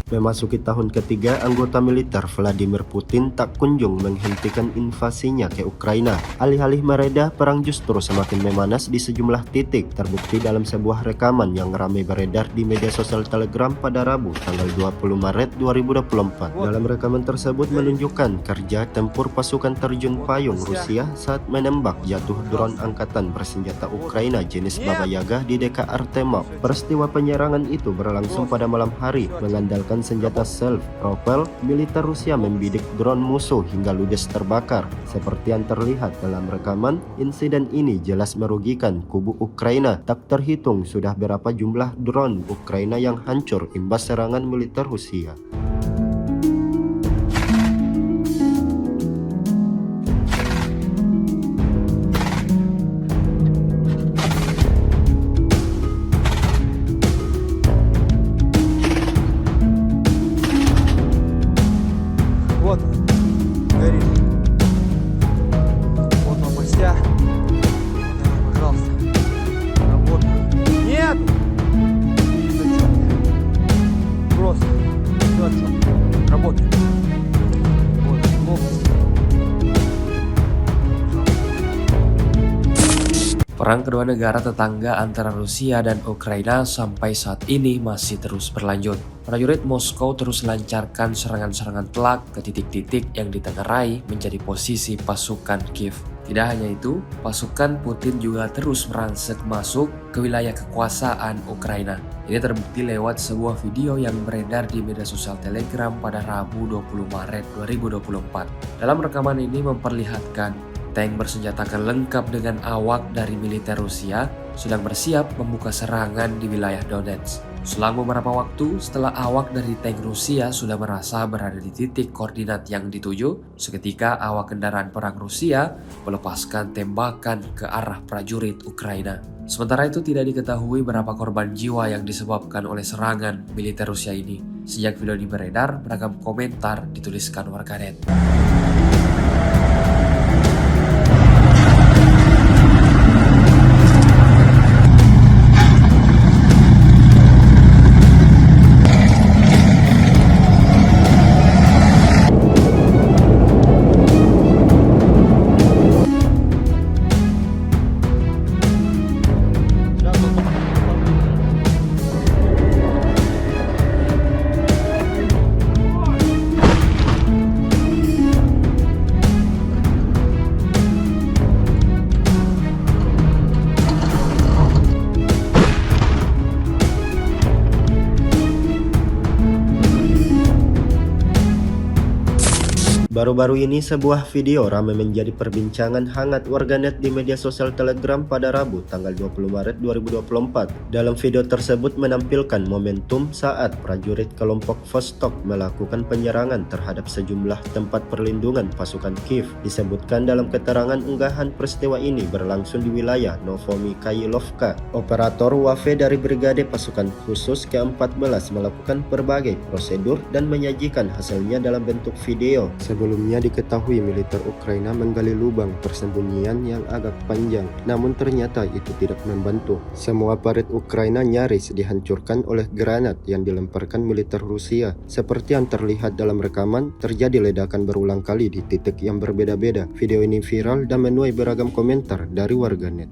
Memasuki tahun ketiga, anggota militer Vladimir Putin tak kunjung menghentikan invasinya ke Ukraina. Alih-alih mereda, perang justru semakin memanas di sejumlah titik, terbukti dalam sebuah rekaman yang ramai beredar di media sosial Telegram pada Rabu, tanggal 20 Maret 2024. Dalam rekaman tersebut menunjukkan kerja tempur pasukan terjun payung Rusia saat menembak jatuh drone angkatan bersenjata Ukraina jenis Baba Yaga di deka Artemov. Peristiwa penyerangan itu berlangsung pada malam hari, mengandalkan senjata self-propel. Militer Rusia membidik drone musuh hingga ludes terbakar. Seperti yang terlihat dalam rekaman, insiden ini jelas merugikan kubu Ukraina. Tak terhitung sudah berapa jumlah drone Ukraina yang hancur imbas serangan militer Rusia. Вот он, горит. Вот он, мастя. Вот она, пожалуйста. Работа. Нет! Просто. Все о чем. Работает. Вот, лопасть. Perang kedua negara tetangga antara Rusia dan Ukraina sampai saat ini masih terus berlanjut. Prajurit Moskow terus melancarkan serangan-serangan telak ke titik-titik yang ditengarai menjadi posisi pasukan Kiev. Tidak hanya itu, pasukan Putin juga terus merangsek masuk ke wilayah kekuasaan Ukraina. Ini terbukti lewat sebuah video yang beredar di media sosial Telegram pada Rabu 20 Maret 2024. Dalam rekaman ini memperlihatkan tank bersenjatakan lengkap dengan awak dari militer Rusia sedang bersiap membuka serangan di wilayah Donetsk. Selang beberapa waktu setelah awak dari tank Rusia sudah merasa berada di titik koordinat yang dituju, seketika awak kendaraan perang Rusia melepaskan tembakan ke arah prajurit Ukraina. Sementara itu tidak diketahui berapa korban jiwa yang disebabkan oleh serangan militer Rusia ini. Sejak video ini beredar, beragam komentar dituliskan warganet. Baru-baru ini sebuah video ramai menjadi perbincangan hangat warganet di media sosial Telegram pada Rabu tanggal 20 Maret 2024. Dalam video tersebut menampilkan momentum saat prajurit kelompok Vostok melakukan penyerangan terhadap sejumlah tempat perlindungan pasukan Kiev. Disebutkan dalam keterangan unggahan peristiwa ini berlangsung di wilayah Novomikhailovka. Operator WAV dari Brigade Pasukan Khusus ke-14 melakukan berbagai prosedur dan menyajikan hasilnya dalam bentuk video. Sebelumnya diketahui militer Ukraina menggali lubang persembunyian yang agak panjang, namun ternyata itu tidak membantu. Semua parit Ukraina nyaris dihancurkan oleh granat yang dilemparkan militer Rusia. Seperti yang terlihat dalam rekaman, terjadi ledakan berulang kali di titik yang berbeda-beda. Video ini viral dan menuai beragam komentar dari warganet.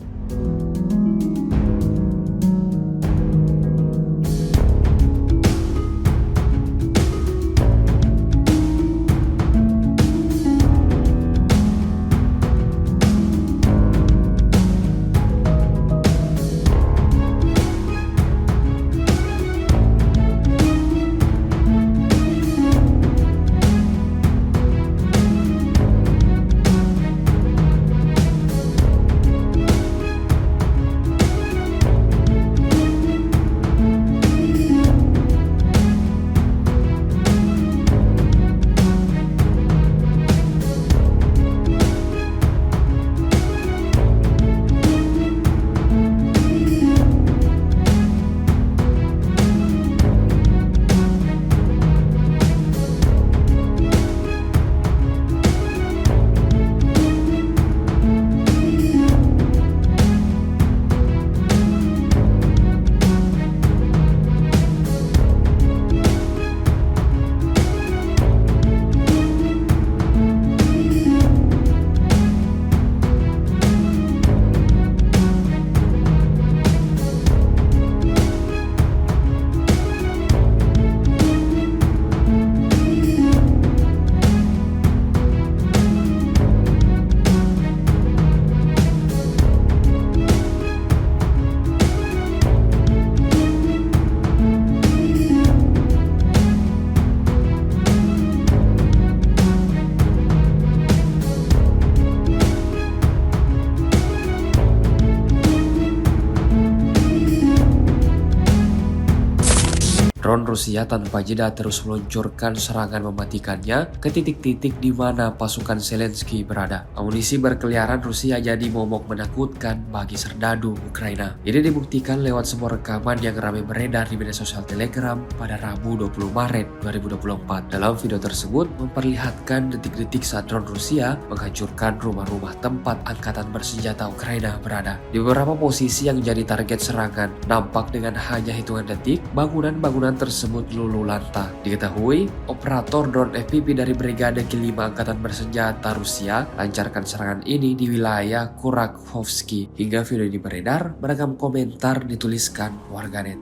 Drone Rusia tanpa jeda terus meluncurkan serangan mematikannya ke titik-titik di mana pasukan Zelensky berada. Amunisi berkeliaran Rusia jadi momok menakutkan bagi serdadu Ukraina. Ini dibuktikan lewat sebuah rekaman yang ramai beredar di media sosial Telegram pada Rabu 20 Maret 2024. Dalam video tersebut memperlihatkan detik-detik saat drone Rusia menghancurkan rumah-rumah tempat angkatan bersenjata Ukraina berada. Di beberapa posisi yang jadi target serangan, nampak dengan hanya hitungan detik, bangunan-bangunan tersebut luluh lantah. Diketahui, operator drone FPV dari Brigade ke-5 Angkatan Bersenjata Rusia lancarkan serangan ini di wilayah Kurakhovsky. Hingga video ini beredar, beragam komentar dituliskan warganet.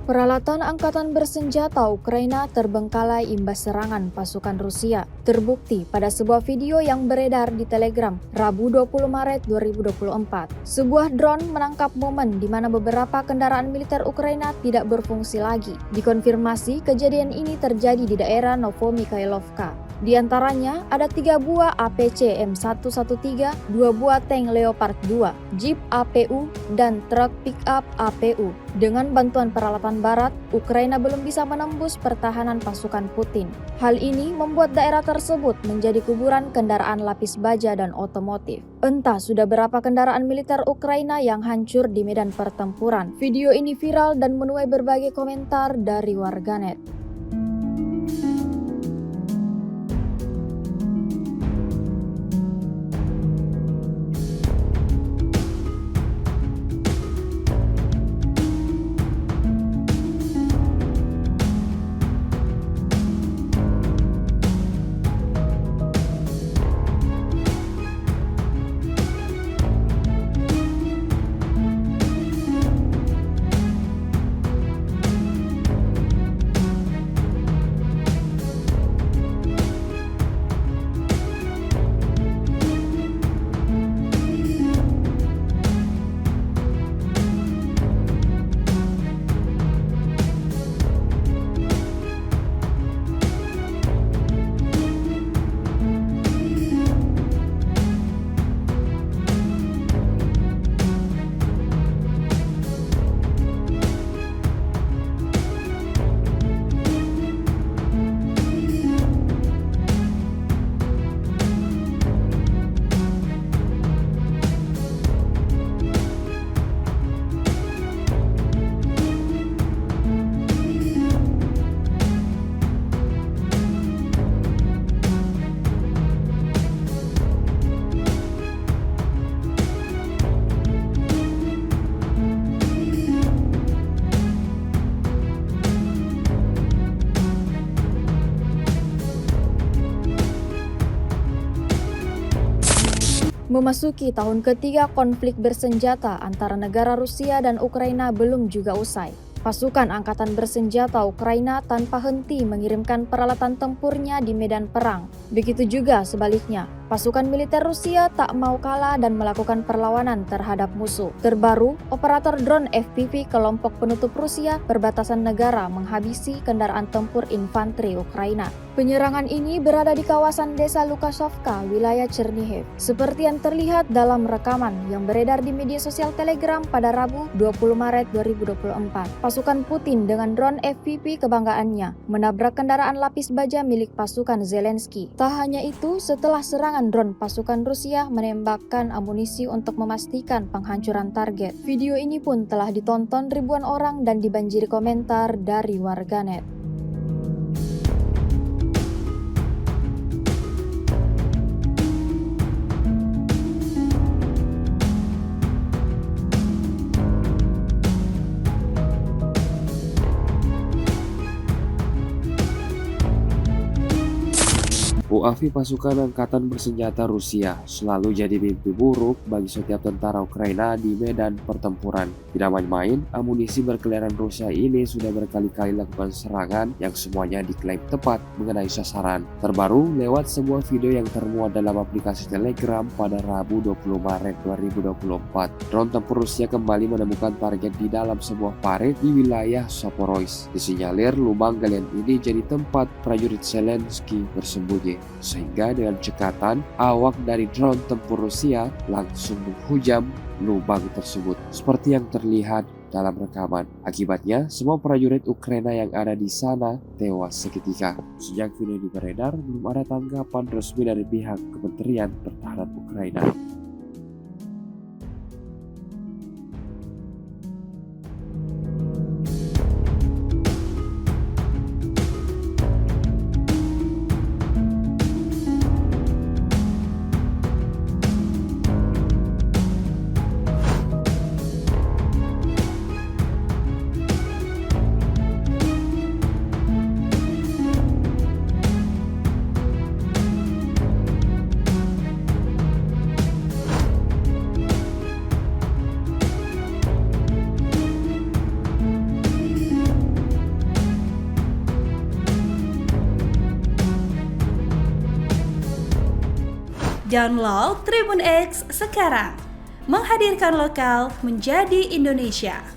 Peralatan angkatan bersenjata Ukraina terbengkalai imbas serangan pasukan Rusia. Terbukti pada sebuah video yang beredar di Telegram Rabu 20 Maret 2024. Sebuah drone menangkap momen di mana beberapa kendaraan militer Ukraina tidak berfungsi lagi. Dikonfirmasi kejadian ini terjadi di daerah Novomikhailovka. Di antaranya ada 3 buah APC M113, 2 buah tank Leopard 2, jeep APU, dan truk pick-up APU. Dengan bantuan peralatan barat, Ukraina belum bisa menembus pertahanan pasukan Putin. Hal ini membuat daerah tersebut menjadi kuburan kendaraan lapis baja dan otomotif. Entah sudah berapa kendaraan militer Ukraina yang hancur di medan pertempuran. Video ini viral dan menuai berbagai komentar dari warganet. Memasuki tahun ketiga konflik bersenjata antara negara Rusia dan Ukraina belum juga usai. Pasukan angkatan bersenjata Ukraina tanpa henti mengirimkan peralatan tempurnya di medan perang. Begitu juga sebaliknya, pasukan militer Rusia tak mau kalah dan melakukan perlawanan terhadap musuh. Terbaru, operator drone FPV kelompok penutup Rusia perbatasan negara menghabisi kendaraan tempur infanteri Ukraina. Penyerangan ini berada di kawasan desa Lukasovka, wilayah Chernihiv. Seperti yang terlihat dalam rekaman yang beredar di media sosial Telegram pada Rabu 20 Maret 2024. Pasukan Putin dengan drone FPV kebanggaannya menabrak kendaraan lapis baja milik pasukan Zelensky. Tak hanya itu, setelah serangan drone, pasukan Rusia menembakkan amunisi untuk memastikan penghancuran target. Video ini pun telah ditonton ribuan orang dan dibanjiri komentar dari warganet. UAV pasukan angkatan bersenjata Rusia selalu jadi mimpi buruk bagi setiap tentara Ukraina di medan pertempuran. Tidak main-main, amunisi berkeliaran Rusia ini sudah berkali-kali lakukan serangan yang semuanya diklaim tepat mengenai sasaran. Terbaru lewat sebuah video yang termuat dalam aplikasi Telegram pada Rabu 20 Maret 2024. Drone tempur Rusia kembali menemukan target di dalam sebuah parit di wilayah Zaporizhzhia. Disinyalir lubang galian ini jadi tempat prajurit Zelensky bersembunyi, sehingga dengan cekatan awak dari drone tempur Rusia langsung menghujam lubang tersebut seperti yang terlihat dalam rekaman. Akibatnya semua prajurit Ukraina yang ada di sana tewas seketika. Sejak video ini beredar, belum ada tanggapan resmi dari pihak Kementerian Pertahanan Ukraina. Download Tribun X sekarang, menghadirkan lokal menjadi Indonesia.